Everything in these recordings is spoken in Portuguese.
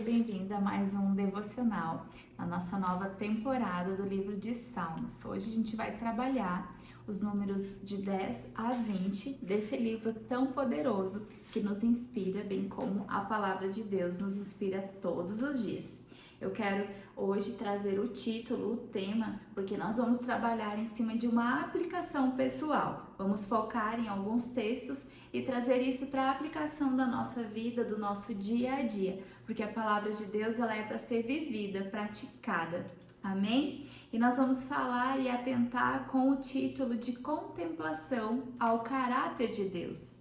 bem-vinda a mais um devocional na nossa nova temporada do livro de Salmos. Hoje a gente vai trabalhar os números de 10 a 20 desse livro tão poderoso que nos inspira, bem como a palavra de Deus nos inspira todos os dias. Eu quero hoje trazer o título, o tema, porque nós vamos trabalhar em cima de uma aplicação pessoal. Vamos focar em alguns textos e trazer isso para a aplicação da nossa vida, do nosso dia a dia, porque a palavra de Deus ela é para ser vivida, praticada. Amém? E nós vamos falar e atentar com o título de contemplação ao caráter de Deus.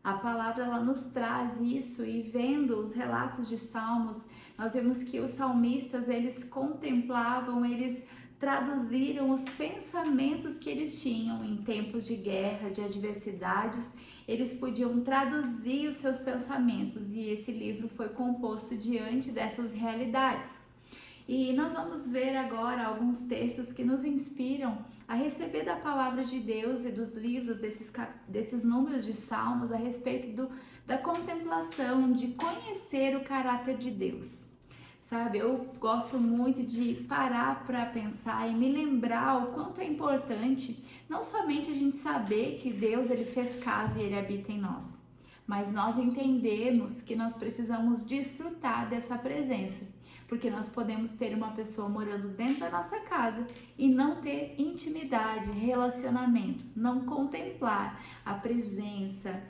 A palavra ela nos traz isso, e vendo os relatos de Salmos, nós vemos que os salmistas eles contemplavam, eles traduziram os pensamentos que eles tinham em tempos de guerra, de adversidades. Eles podiam traduzir os seus pensamentos, e esse livro foi composto diante dessas realidades. E nós vamos ver agora alguns textos que nos inspiram a receber da palavra de Deus e dos livros desses números de Salmos a respeito da contemplação, de conhecer o caráter de Deus. Sabe, eu gosto muito de parar para pensar e me lembrar o quanto é importante não somente a gente saber que Deus ele fez casa e ele habita em nós, mas nós entendemos que nós precisamos desfrutar dessa presença. Porque nós podemos ter uma pessoa morando dentro da nossa casa e não ter intimidade, relacionamento, não contemplar a presença,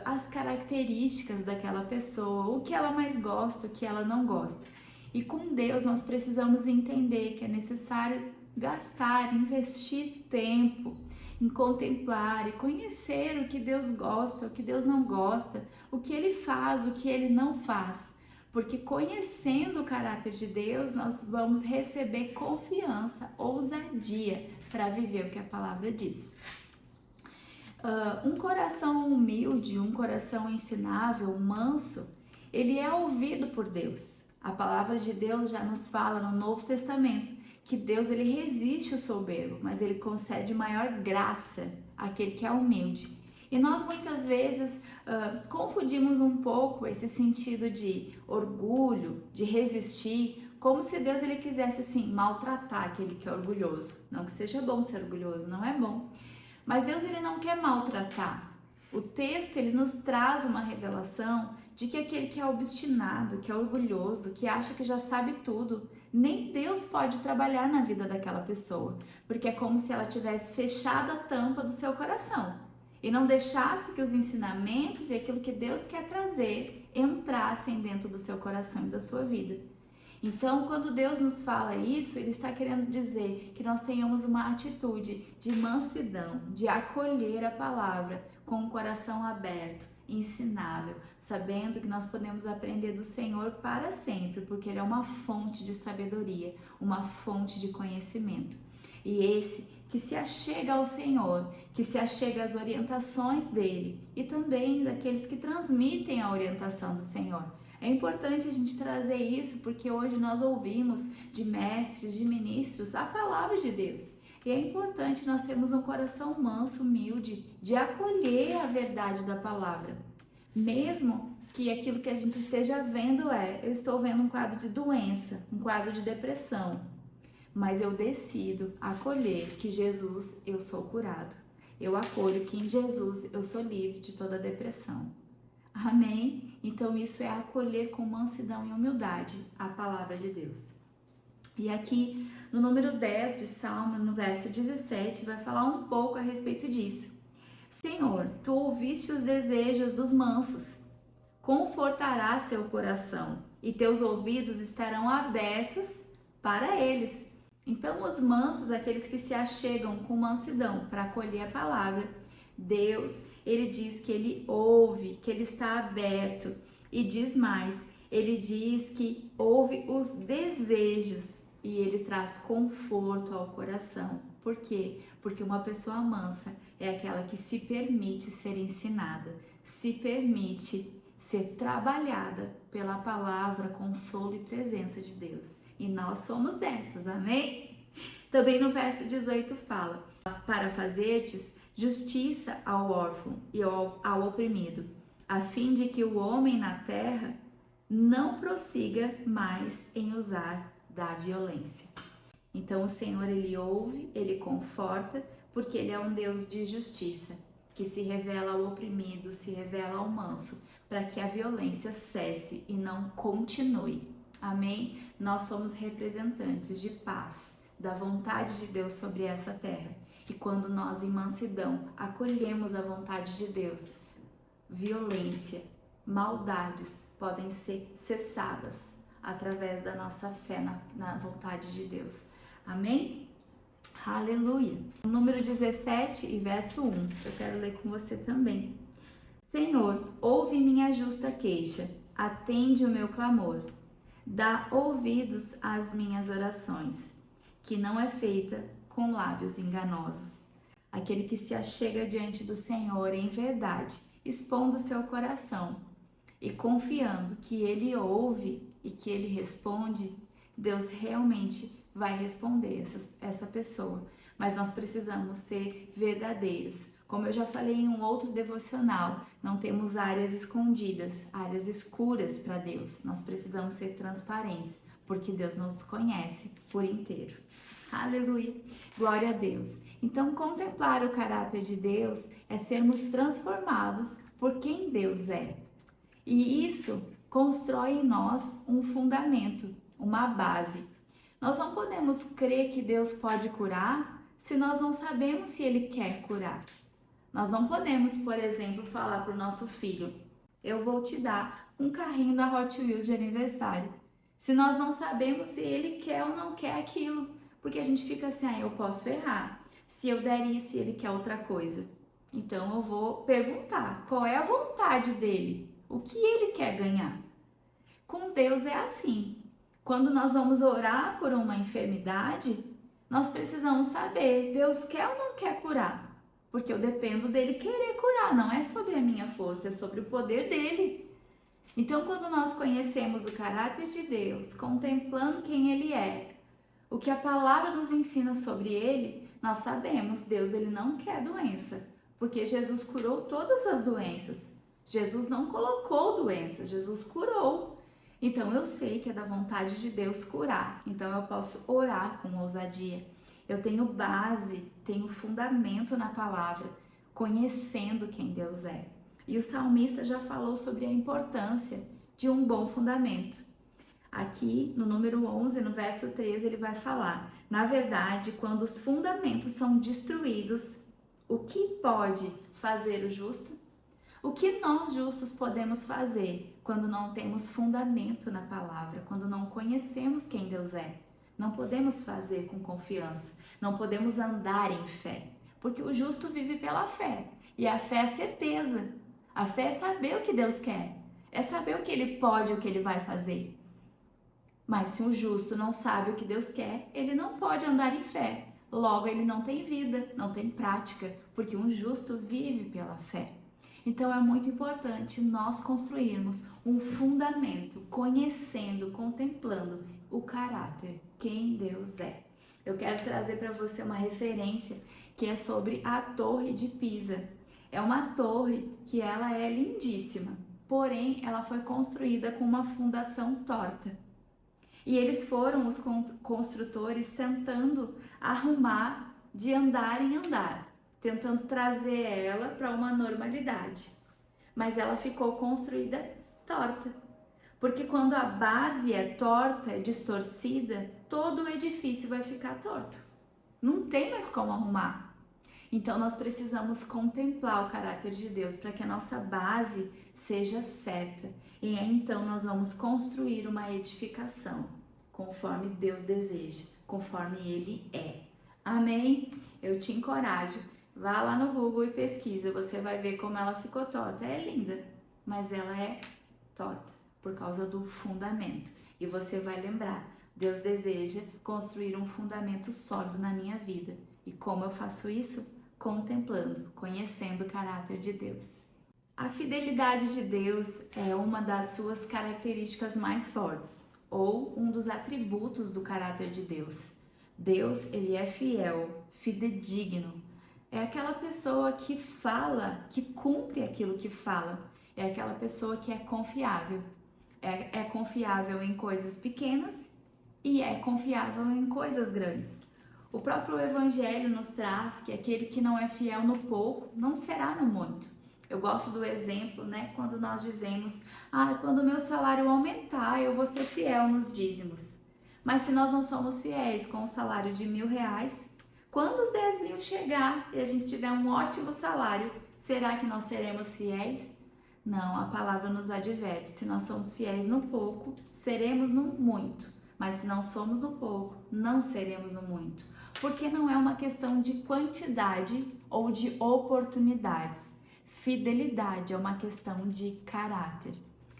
as características daquela pessoa, o que ela mais gosta, o que ela não gosta. E com Deus nós precisamos entender que é necessário gastar, investir tempo em contemplar e conhecer o que Deus gosta, o que Deus não gosta, o que Ele faz, o que Ele não faz. Porque conhecendo o caráter de Deus, nós vamos receber confiança, ousadia para viver o que a palavra diz. Um coração humilde, um coração ensinável, manso, ele é ouvido por Deus. A palavra de Deus já nos fala no Novo Testamento que Deus ele resiste o soberbo, mas ele concede maior graça àquele que é humilde. E nós muitas vezes confundimos um pouco esse sentido de orgulho, de resistir, como se Deus ele quisesse assim maltratar aquele que é orgulhoso. Não que seja bom ser orgulhoso, não é bom. Mas Deus ele não quer maltratar. O texto ele nos traz uma revelação de que aquele que é obstinado, que é orgulhoso, que acha que já sabe tudo, nem Deus pode trabalhar na vida daquela pessoa, porque é como se ela tivesse fechado a tampa do seu coração e não deixasse que os ensinamentos e aquilo que Deus quer trazer entrassem dentro do seu coração e da sua vida. Então, quando Deus nos fala isso, Ele está querendo dizer que nós tenhamos uma atitude de mansidão, de acolher a palavra com o coração aberto, ensinável, sabendo que nós podemos aprender do Senhor para sempre, porque Ele é uma fonte de sabedoria, uma fonte de conhecimento. E esse que se achega ao Senhor, que se achega às orientações dele e também daqueles que transmitem a orientação do Senhor. É importante a gente trazer isso porque hoje nós ouvimos de mestres, de ministros, a palavra de Deus. E é importante nós termos um coração manso, humilde, de acolher a verdade da palavra. Mesmo que aquilo que a gente esteja vendo eu estou vendo um quadro de doença, um quadro de depressão. Mas eu decido acolher que Jesus eu sou curado. Eu acolho que em Jesus eu sou livre de toda depressão. Amém? Então isso é acolher com mansidão e humildade a palavra de Deus. E aqui no número 10 de Salmo, no verso 17, vai falar um pouco a respeito disso. Senhor, tu ouviste os desejos dos mansos, confortarás seu coração e teus ouvidos estarão abertos para eles. Então, os mansos, aqueles que se achegam com mansidão para acolher a palavra, Deus, ele diz que ele ouve, que ele está aberto e diz mais, ele diz que ouve os desejos e ele traz conforto ao coração. Por quê? Porque uma pessoa mansa é aquela que se permite ser ensinada, se permite ser trabalhada pela palavra, consolo e presença de Deus. E nós somos dessas, amém? Também no verso 18 fala, para fazer-te justiça ao órfão e ao oprimido, a fim de que o homem na terra não prossiga mais em usar da violência. Então o Senhor, ele ouve, ele conforta, porque ele é um Deus de justiça, que se revela ao oprimido, se revela ao manso, para que a violência cesse e não continue. Amém? Nós somos representantes de paz, da vontade de Deus sobre essa terra. E quando nós, em mansidão, acolhemos a vontade de Deus, violência, maldades podem ser cessadas através da nossa fé na vontade de Deus. Amém? Aleluia! Número 17 e verso 1, eu quero ler com você também. Senhor, ouve minha justa queixa, atende o meu clamor, dá ouvidos às minhas orações, que não é feita com lábios enganosos. Aquele que se achega diante do Senhor em verdade, expondo seu coração e confiando que Ele ouve e que Ele responde, Deus realmente vai responder essa pessoa. Mas nós precisamos ser verdadeiros. Como eu já falei em um outro devocional, não temos áreas escondidas, áreas escuras para Deus. Nós precisamos ser transparentes, porque Deus nos conhece por inteiro. Aleluia! Glória a Deus! Então, contemplar o caráter de Deus é sermos transformados por quem Deus é. E isso constrói em nós um fundamento, uma base. Nós não podemos crer que Deus pode curar se nós não sabemos se Ele quer curar. Nós não podemos, por exemplo, falar para o nosso filho: eu vou te dar um carrinho da Hot Wheels de aniversário, se nós não sabemos se ele quer ou não quer aquilo, porque a gente fica assim: eu posso errar, se eu der isso e ele quer outra coisa. Então eu vou perguntar qual é a vontade dele, o que ele quer ganhar. Com Deus é assim. Quando nós vamos orar por uma enfermidade, nós precisamos saber, Deus quer ou não quer curar? Porque eu dependo dele querer curar, não é sobre a minha força, é sobre o poder dele. Então, quando nós conhecemos o caráter de Deus, contemplando quem Ele é, o que a palavra nos ensina sobre Ele, nós sabemos, Deus, Ele não quer doença, porque Jesus curou todas as doenças. Jesus não colocou doenças, Jesus curou. Então, eu sei que é da vontade de Deus curar, então eu posso orar com ousadia. Eu tenho base, tenho fundamento na palavra, conhecendo quem Deus é. E o salmista já falou sobre a importância de um bom fundamento. Aqui no número 11, no verso 13, ele vai falar: na verdade, quando os fundamentos são destruídos, o que pode fazer o justo? O que nós justos podemos fazer quando não temos fundamento na palavra, quando não conhecemos quem Deus é? Não podemos fazer com confiança, não podemos andar em fé, porque o justo vive pela fé, e a fé é certeza. A fé é saber o que Deus quer, é saber o que Ele pode, o que Ele vai fazer. Mas se o justo não sabe o que Deus quer, ele não pode andar em fé. Logo, ele não tem vida, não tem prática, porque um justo vive pela fé. Então é muito importante nós construirmos um fundamento, conhecendo, contemplando o caráter, quem Deus é. Eu quero trazer para você uma referência que é sobre a Torre de Pisa. É uma torre que ela é lindíssima, porém ela foi construída com uma fundação torta. E eles foram, os construtores, tentando arrumar de andar em andar, tentando trazer ela para uma normalidade. Mas ela ficou construída torta, porque quando a base é torta, é distorcida, todo o edifício vai ficar torto. Não tem mais como arrumar. Então nós precisamos contemplar o caráter de Deus para que a nossa base seja certa. E aí, então nós vamos construir uma edificação conforme Deus deseja, conforme Ele é. Amém? Eu te encorajo. Vá lá no Google e pesquisa, você vai ver como ela ficou torta. É linda, mas ela é torta por causa do fundamento. E você vai lembrar, Deus deseja construir um fundamento sólido na minha vida. E como eu faço isso? Contemplando, conhecendo o caráter de Deus. A fidelidade de Deus é uma das suas características mais fortes, ou um dos atributos do caráter de Deus. Deus, ele é fiel, fidedigno. É aquela pessoa que fala, que cumpre aquilo que fala. É aquela pessoa que é confiável. É confiável em coisas pequenas e é confiável em coisas grandes. O próprio Evangelho nos traz que aquele que não é fiel no pouco não será no muito. Eu gosto do exemplo, né, quando nós dizemos, quando o meu salário aumentar, eu vou ser fiel nos dízimos. Mas se nós não somos fiéis com o salário de R$1.000, quando os 10.000 chegar e a gente tiver um ótimo salário, será que nós seremos fiéis? Não, a palavra nos adverte, se nós somos fiéis no pouco, seremos no muito, mas se não somos no pouco, não seremos no muito, porque não é uma questão de quantidade ou de oportunidades, fidelidade é uma questão de caráter,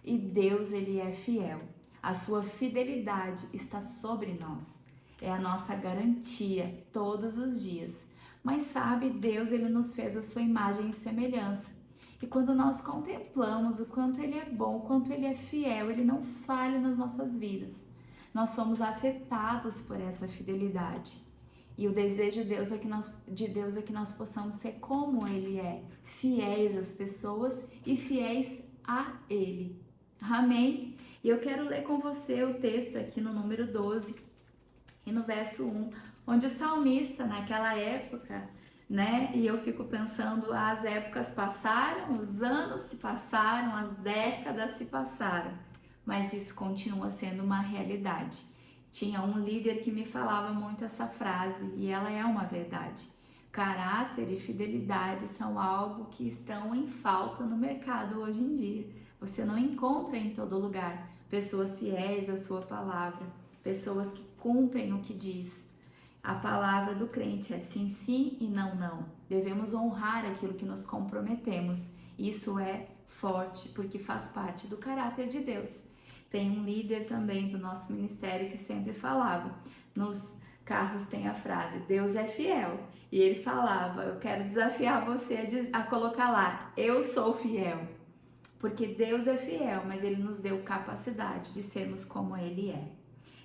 e Deus, Ele é fiel, a sua fidelidade está sobre nós, é a nossa garantia todos os dias, mas sabe, Deus, Ele nos fez a sua imagem e semelhança, e quando nós contemplamos o quanto Ele é bom, o quanto Ele é fiel, Ele não falha nas nossas vidas. Nós somos afetados por essa fidelidade. E o desejo de Deus é que nós possamos ser como Ele é, fiéis às pessoas e fiéis a Ele. Amém? E eu quero ler com você o texto aqui no número 12 e no verso 1, onde o salmista, naquela época, né? E eu fico pensando, as épocas passaram, os anos se passaram, as décadas se passaram, mas isso continua sendo uma realidade. Tinha um líder que me falava muito essa frase e ela é uma verdade. Caráter e fidelidade são algo que estão em falta no mercado hoje em dia. Você não encontra em todo lugar pessoas fiéis à sua palavra, pessoas que cumprem o que diz. A palavra do crente é sim, sim e não, não. Devemos honrar aquilo que nos comprometemos. Isso é forte, porque faz parte do caráter de Deus. Tem um líder também do nosso ministério que sempre falava, nos carros tem a frase, Deus é fiel. E ele falava, eu quero desafiar você a colocar lá, eu sou fiel. Porque Deus é fiel, mas Ele nos deu capacidade de sermos como Ele é.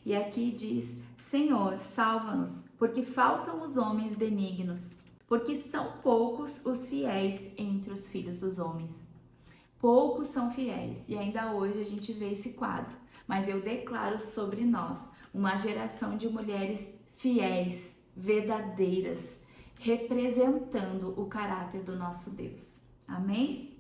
E aqui diz, Senhor, salva-nos, porque faltam os homens benignos, porque são poucos os fiéis entre os filhos dos homens. Poucos são fiéis, e ainda hoje a gente vê esse quadro, mas eu declaro sobre nós uma geração de mulheres fiéis, verdadeiras, representando o caráter do nosso Deus. Amém?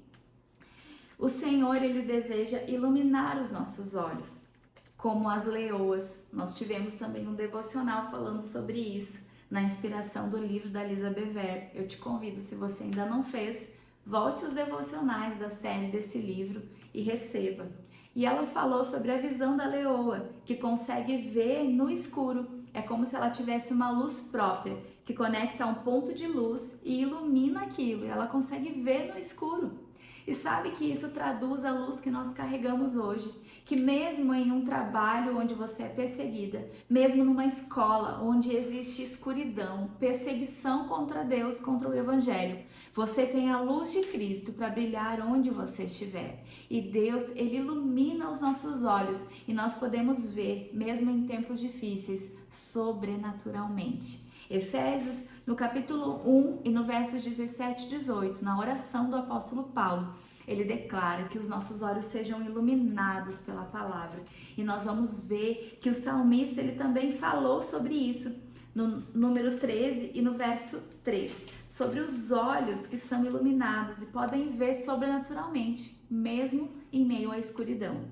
O Senhor, Ele deseja iluminar os nossos olhos, como as leoas. Nós tivemos também um devocional falando sobre isso, na inspiração do livro da Lisa Bever. Eu te convido, se você ainda não fez, volte os devocionais da série desse livro e receba. E ela falou sobre a visão da leoa, que consegue ver no escuro. É como se ela tivesse uma luz própria, que conecta a um ponto de luz e ilumina aquilo. E ela consegue ver no escuro. E sabe que isso traduz a luz que nós carregamos hoje, que mesmo em um trabalho onde você é perseguida, mesmo numa escola onde existe escuridão, perseguição contra Deus, contra o Evangelho, você tem a luz de Cristo para brilhar onde você estiver. E Deus, Ele ilumina os nossos olhos e nós podemos ver, mesmo em tempos difíceis, sobrenaturalmente. Efésios, no capítulo 1 e no versos 17 e 18, na oração do apóstolo Paulo, ele declara que os nossos olhos sejam iluminados pela palavra. E nós vamos ver que o salmista, ele também falou sobre isso, no número 13 e no verso 3, sobre os olhos que são iluminados e podem ver sobrenaturalmente, mesmo em meio à escuridão.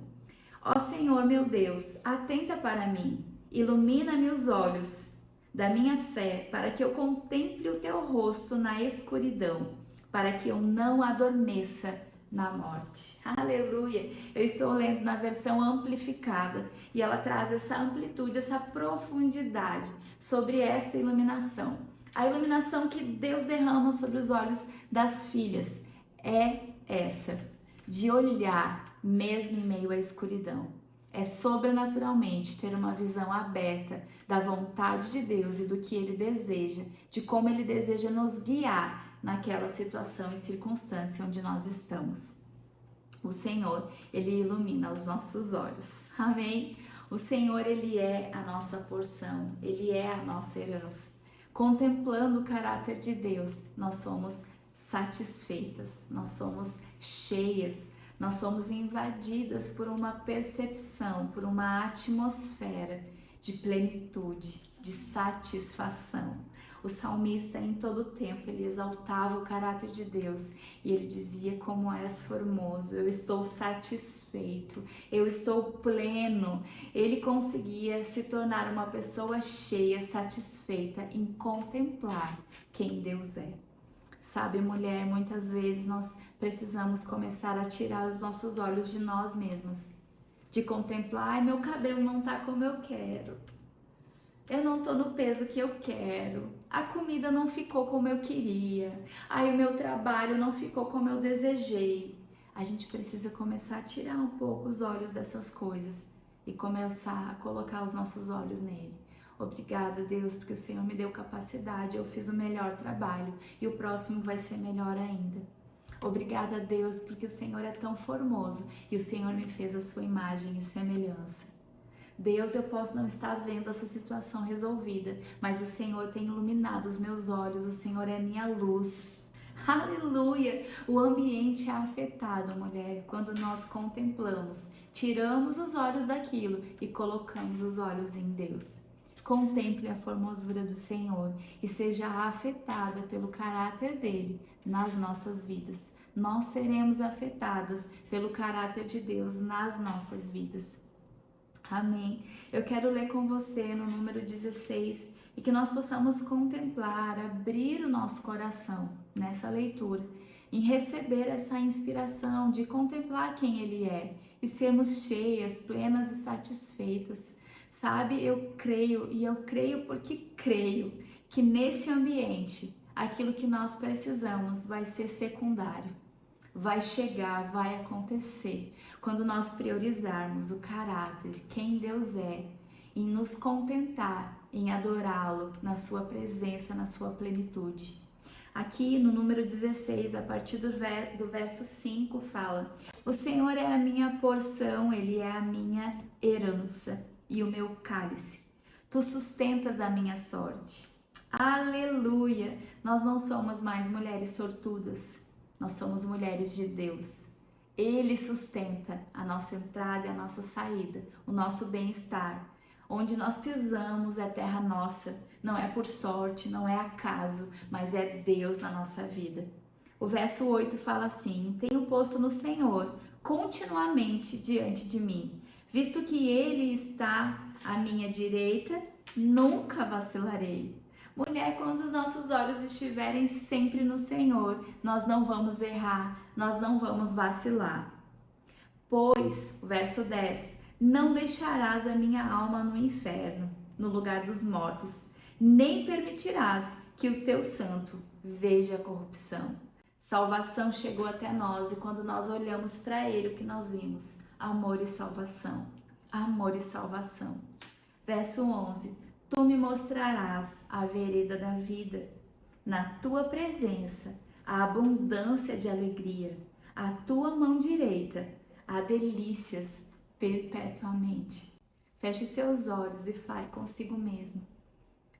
Ó Senhor, meu Deus, atenta para mim, ilumina-me os olhos da minha fé, para que eu contemple o teu rosto na escuridão, para que eu não adormeça na morte. Aleluia! Eu estou lendo na versão amplificada e ela traz essa amplitude, essa profundidade sobre essa iluminação. A iluminação que Deus derrama sobre os olhos das filhas é essa, de olhar mesmo em meio à escuridão. É sobrenaturalmente ter uma visão aberta da vontade de Deus e do que Ele deseja, de como Ele deseja nos guiar naquela situação e circunstância onde nós estamos. O Senhor, Ele ilumina os nossos olhos. Amém? O Senhor, Ele é a nossa porção, Ele é a nossa herança. Contemplando o caráter de Deus, nós somos satisfeitas, nós somos cheias, Nós somos invadidas por uma percepção, por uma atmosfera de plenitude, de satisfação. O salmista, em todo o tempo, ele exaltava o caráter de Deus e ele dizia: como és formoso, eu estou satisfeito, eu estou pleno. Ele conseguia se tornar uma pessoa cheia, satisfeita em contemplar quem Deus é. Sabe, mulher, muitas vezes nós precisamos começar a tirar os nossos olhos de nós mesmas, de contemplar: ai, meu cabelo não tá como eu quero, eu não tô no peso que eu quero, a comida não ficou como eu queria, ai, o meu trabalho não ficou como eu desejei. A gente precisa começar a tirar um pouco os olhos dessas coisas e começar a colocar os nossos olhos nele. Obrigada, Deus, porque o Senhor me deu capacidade, eu fiz o melhor trabalho e o próximo vai ser melhor ainda. Obrigada, Deus, porque o Senhor é tão formoso e o Senhor me fez a sua imagem e semelhança. Deus, eu posso não estar vendo essa situação resolvida, mas o Senhor tem iluminado os meus olhos, o Senhor é minha luz. Aleluia! O ambiente é afetado, mulher, quando nós contemplamos, tiramos os olhos daquilo e colocamos os olhos em Deus. Contemple a formosura do Senhor e seja afetada pelo caráter dele nas nossas vidas. Nós seremos afetadas pelo caráter de Deus nas nossas vidas. Amém. Eu quero ler com você no número 16 e que nós possamos contemplar, abrir o nosso coração nessa leitura, em receber essa inspiração de contemplar quem Ele é e sermos cheias, plenas e satisfeitas. Sabe, eu creio porque creio que nesse ambiente aquilo que nós precisamos vai ser secundário, vai chegar, vai acontecer quando nós priorizarmos o caráter, quem Deus é, em nos contentar, em adorá-lo na sua presença, na sua plenitude. Aqui no número 16, a partir do verso 5, fala: o Senhor é a minha porção, Ele é a minha herança e o meu cálice. Tu sustentas a minha sorte. Aleluia! Nós não somos mais mulheres sortudas, nós somos mulheres de Deus. Ele sustenta a nossa entrada e a nossa saída, o nosso bem-estar. Onde nós pisamos é terra nossa, não é por sorte, não é acaso, mas é Deus na nossa vida. O verso 8 fala assim: tenho posto no Senhor continuamente diante de mim, visto que Ele está à minha direita, nunca vacilarei. Mulher, quando os nossos olhos estiverem sempre no Senhor, nós não vamos errar, nós não vamos vacilar. Pois, o verso 10, não deixarás a minha alma no inferno, no lugar dos mortos, nem permitirás que o teu santo veja a corrupção. Salvação chegou até nós e quando nós olhamos para Ele, o que nós vimos? Amor e salvação. Amor e salvação. Verso 11. Tu me mostrarás a vereda da vida. Na tua presença, a abundância de alegria. A tua mão direita, há delícias perpetuamente. Feche seus olhos e fale consigo mesmo.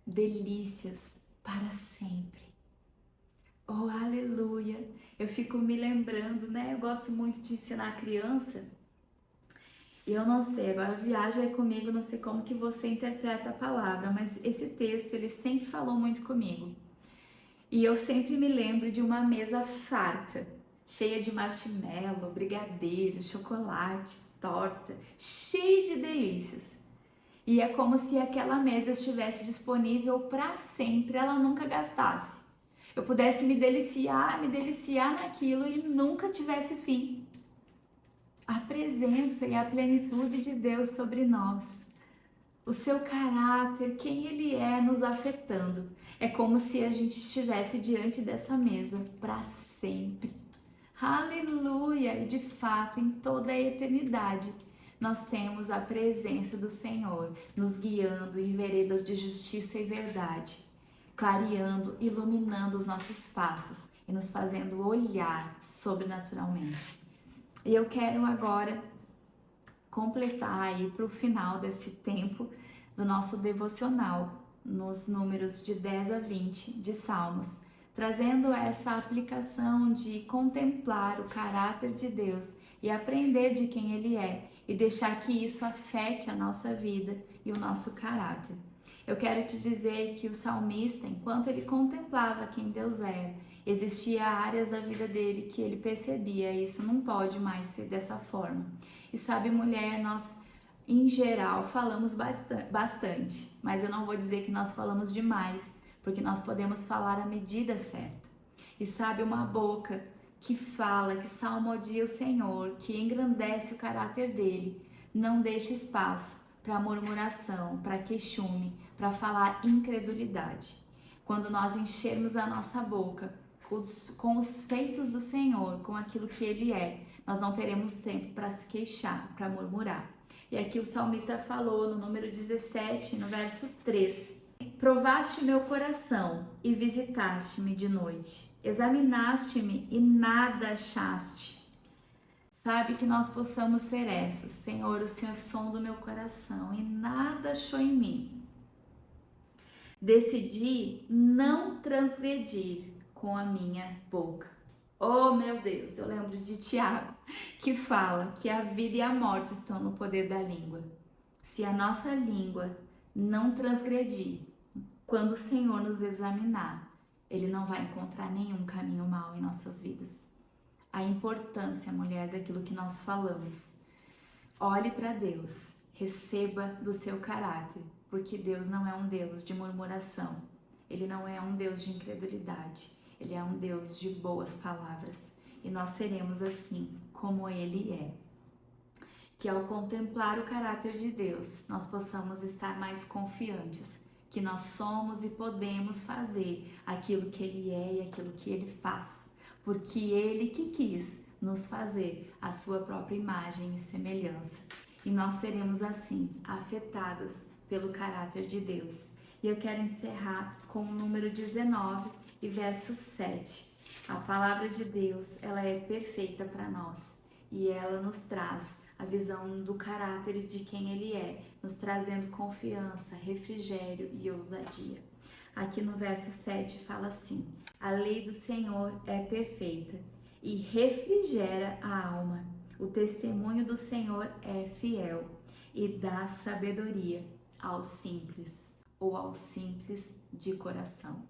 Delícias para sempre. Oh, aleluia! Eu fico me lembrando, né? Eu gosto muito de ensinar a criança. E eu não sei, agora viaja aí comigo, não sei como que você interpreta a palavra, mas esse texto, ele sempre falou muito comigo. E eu sempre me lembro de uma mesa farta, cheia de marshmallow, brigadeiro, chocolate, torta, cheia de delícias. E é como se aquela mesa estivesse disponível para sempre, ela nunca gastasse. Eu pudesse me deliciar naquilo e nunca tivesse fim. A presença e a plenitude de Deus sobre nós. O seu caráter, quem Ele é nos afetando. É como se a gente estivesse diante dessa mesa para sempre. Aleluia! E de fato, em toda a eternidade, nós temos a presença do Senhor nos guiando em veredas de justiça e verdade, clareando, iluminando os nossos passos e nos fazendo olhar sobrenaturalmente. E eu quero agora completar aí para o final desse tempo do nosso devocional, nos números de 10 a 20 de Salmos, trazendo essa aplicação de contemplar o caráter de Deus e aprender de quem Ele é e deixar que isso afete a nossa vida e o nosso caráter. Eu quero te dizer que o salmista, enquanto ele contemplava quem Deus era, existia áreas da vida dele que ele percebia, isso não pode mais ser dessa forma. E sabe, mulher, nós em geral falamos bastante, mas eu não vou dizer que nós falamos demais, porque nós podemos falar a medida certa. E sabe, uma boca que fala, que salmodia o Senhor, que engrandece o caráter dele, não deixa espaço para murmuração, para queixume, para falar incredulidade. Quando nós enchermos a nossa boca com os feitos do Senhor, com aquilo que Ele é, nós não teremos tempo para se queixar, para murmurar. E aqui o salmista falou no número 17, no verso 3. Provaste meu coração e visitaste-me de noite. Examinaste-me e nada achaste. Sabe, que nós possamos ser essas. Senhor, o Senhor sonda o meu coração e nada achou em mim. Decidi não transgredir com a minha boca. Oh, meu Deus, eu lembro de Tiago, que fala que a vida e a morte estão no poder da língua. Se a nossa língua não transgredir, quando o Senhor nos examinar, Ele não vai encontrar nenhum caminho mau em nossas vidas. A importância, mulher, daquilo que nós falamos. Olhe para Deus, receba do seu caráter, porque Deus não é um Deus de murmuração, Ele não é um Deus de incredulidade, Ele é um Deus de boas palavras, e nós seremos assim como Ele é. Que ao contemplar o caráter de Deus, nós possamos estar mais confiantes, que nós somos e podemos fazer aquilo que Ele é e aquilo que Ele faz, porque Ele que quis nos fazer a sua própria imagem e semelhança. E nós seremos assim, afetadas pelo caráter de Deus. E eu quero encerrar com o número 19 e verso 7. A palavra de Deus, ela é perfeita para nós e ela nos traz a visão do caráter de quem Ele é, nos trazendo confiança, refrigério e ousadia. Aqui no verso 7 fala assim: a lei do Senhor é perfeita e refrigera a alma. O testemunho do Senhor é fiel e dá sabedoria aos simples ou aos simples de coração.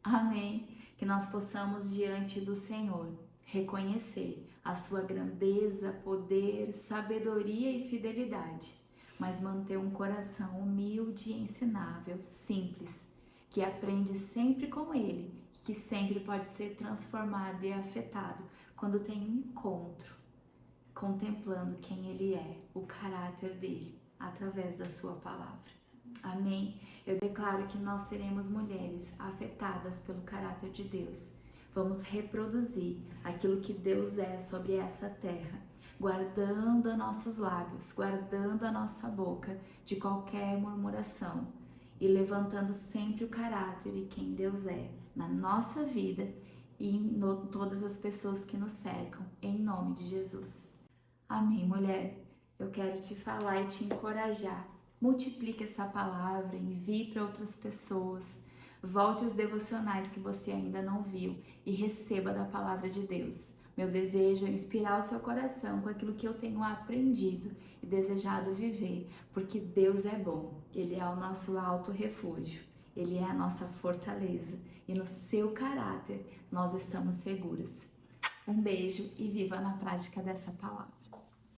Amém? Que nós possamos diante do Senhor reconhecer a sua grandeza, poder, sabedoria e fidelidade, mas manter um coração humilde e ensinável, simples, que aprende sempre com Ele, que sempre pode ser transformado e afetado quando tem um encontro, contemplando quem Ele é, o caráter dele, através da sua palavra. Amém? Eu declaro que nós seremos mulheres afetadas pelo caráter de Deus. Vamos reproduzir aquilo que Deus é sobre essa terra, guardando nossos lábios, guardando a nossa boca de qualquer murmuração e levantando sempre o caráter e quem Deus é na nossa vida e em todas as pessoas que nos cercam, em nome de Jesus. Amém, mulher? Eu quero te falar e te encorajar. Multiplique essa palavra, envie para outras pessoas. Volte aos devocionais que você ainda não viu e receba da palavra de Deus. Meu desejo é inspirar o seu coração com aquilo que eu tenho aprendido e desejado viver, porque Deus é bom, Ele é o nosso alto refúgio, Ele é a nossa fortaleza e no seu caráter nós estamos seguras. Um beijo e viva na prática dessa palavra.